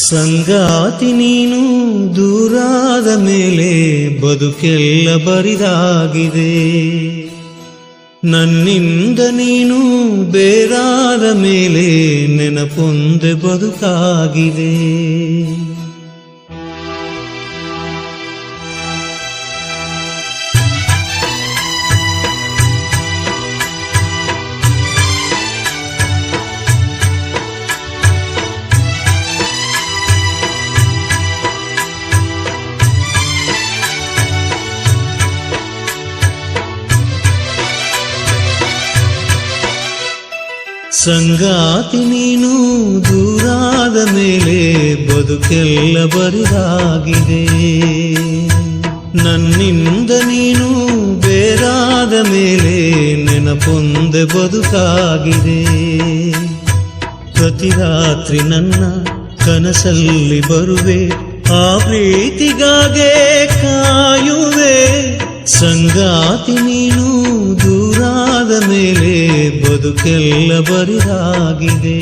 ಸಂಗಾತಿ ನೀನು ದೂರಾದ ಮೇಲೆ ಬದುಕೆಲ್ಲ ಬರಿದಾಗಿದೆ. ನನ್ನಿಂದ ನೀನು ಬೇರಾದ ಮೇಲೆ ನೆನಪೊಂದೆ ಬದುಕಾಗಿದೆ. ಸಂಗಾತಿ ನೀನು ದೂರಾದ ಮೇಲೆ ಬದುಕೆಲ್ಲ ಬರಿದಾಗಿದೆ. ನನ್ನಿಂದ ನೀನು ಬೇರಾದ ಮೇಲೆ ನೆನಪೊಂದೆ ಬದುಕಾಗಿದೆ. ಪ್ರತಿ ರಾತ್ರಿ ನನ್ನ ಕನಸಲ್ಲಿ ಬರುವೆ, ಆ ಪ್ರೀತಿಗಾಗೆ ಕಾಯುವೆ. ಸಂಗಾತಿ ನೀನು ದೂರಾದ ಮೇಲೆ ಬದುಕೆಲ್ಲ ಬರಿದಾಗಿದೆ.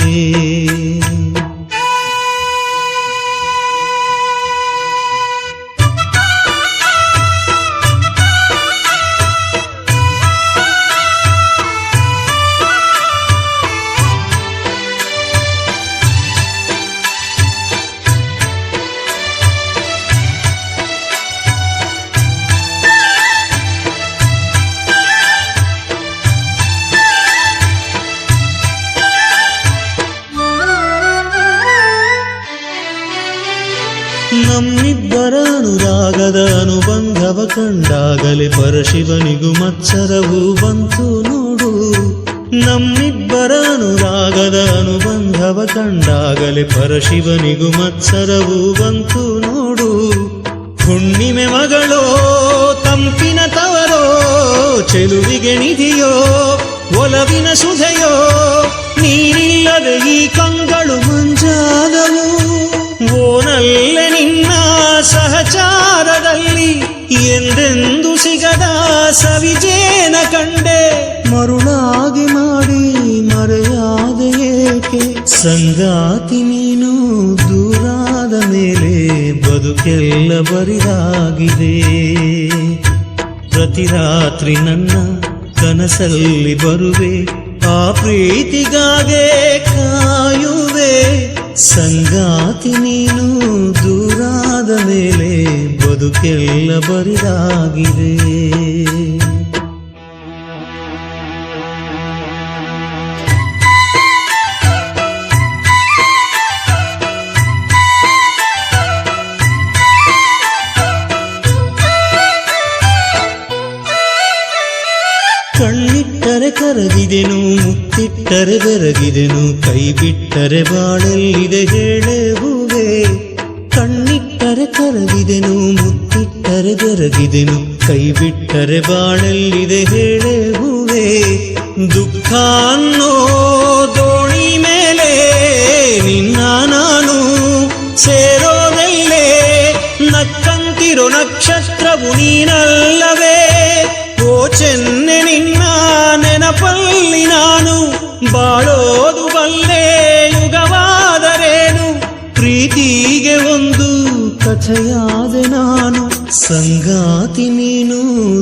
ನಮ್ಮಿಬ್ಬರ ಅನುರಾಗದ ಅನುಬಂಧವ ಕಂಡಾಗಲೇ ಪರಶಿವನಿಗೂ ಮತ್ಸರವು ಬಂತು ನೋಡು. ನಮ್ಮಿಬ್ಬರ ಅನುರಾಗದ ಅನುಬಂಧವ ಕಂಡಾಗಲೇ ಪರಶಿವನಿಗೂ ಮತ್ಸರವು ಬಂತು ನೋಡು. ಹುಣ್ಣಿಮೆ ಮಗಳೋ ತಂಪಿನ ತವರೋ, ಚೆಲುವಿಗೆ ನಿಧಿಯೋ ಒಲವಿನ ಸುಧೆಯೋ, ನೀರಿಲ್ಲದೆ ಈ ಕಂಗಳು ಮಂಜಾದವು. ಓನಲ್ಲೆ ನಿನ್ನ ಸಹಚಾರದಲ್ಲಿ ಎಂದೆಂದು ಸಿಗದ ಸವಿಜೇನ ಕಂಡೆ. ಮರುಳಾಗಿ ಮಾಡಿ ಮರೆಯಾದೆ ಏಕೆ? ಸಂಗಾತಿ ನೀನು ದೂರಾದ ಮೇಲೆ ಬದುಕೆಲ್ಲ ಬರಿದಾಗಿದೆ. ಪ್ರತಿ ರಾತ್ರಿ ನನ್ನ ಕನಸಲ್ಲಿ ಬರುವೆ, ಆ ಪ್ರೀತಿಗಾಗೆ ಕಾಯುವೆ. ಸಂಗಾತಿ ನೀನು ದೂರಾದ ಮೇಲೆ ಬದುಕೆಲ್ಲ ಬರಿದಾಗಿದೆ. ಕಣ್ಣಿಟ್ಟರೆ ಕರಗಿದೆನು, ಮುತ್ತಿಟ್ಟರೆ ಬೆರಗಿದೆನು, ಕೈ ಬಿಟ್ಟರೆ ಬಾಳೆಲ್ಲಿದೆ ಹೇಳೆ ಹೂವೆ. ಕಣ್ಣಿಟ್ಟರೆ ಕರಗಿದೆನು, ಮುತ್ತಿಟ್ಟರೆ ಬೆರಗಿದೆನು, ಕೈ ಬಿಟ್ಟರೆ ಬಾಳೆಲ್ಲಿದೆ ಹೇಳೆ ಹೂವೆ. ದುಃಖ ಅನ್ನೋ ದೋಣಿ ಮೇಲೆ ನಿನ್ನ ನಾನು ಸೇರೋದಲ್ಲೇ, ನಕ್ಕಂತಿರೋ ನಕ್ಷತ್ರವು ನೀನಲ್ಲವೇ. ಓ ಚೆನ್ನೆ ನಿನ್ನ ನೆನಪಲ್ಲಿ ನಾನು ಬಾಳೋದು ಬಲ್ಲೆ ಯುಗವಾದರೇನು. ಪ್ರೀತಿಗೆ ಒಂದು ಕಥೆಯಾದೆ ನಾನು. ಸಂಗಾತಿ ನೀನು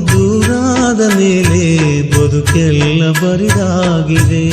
ದೂರಾದ ಮೇಲೆ ಬದುಕೆಲ್ಲ ಬರಿದಾಗಿದೆ.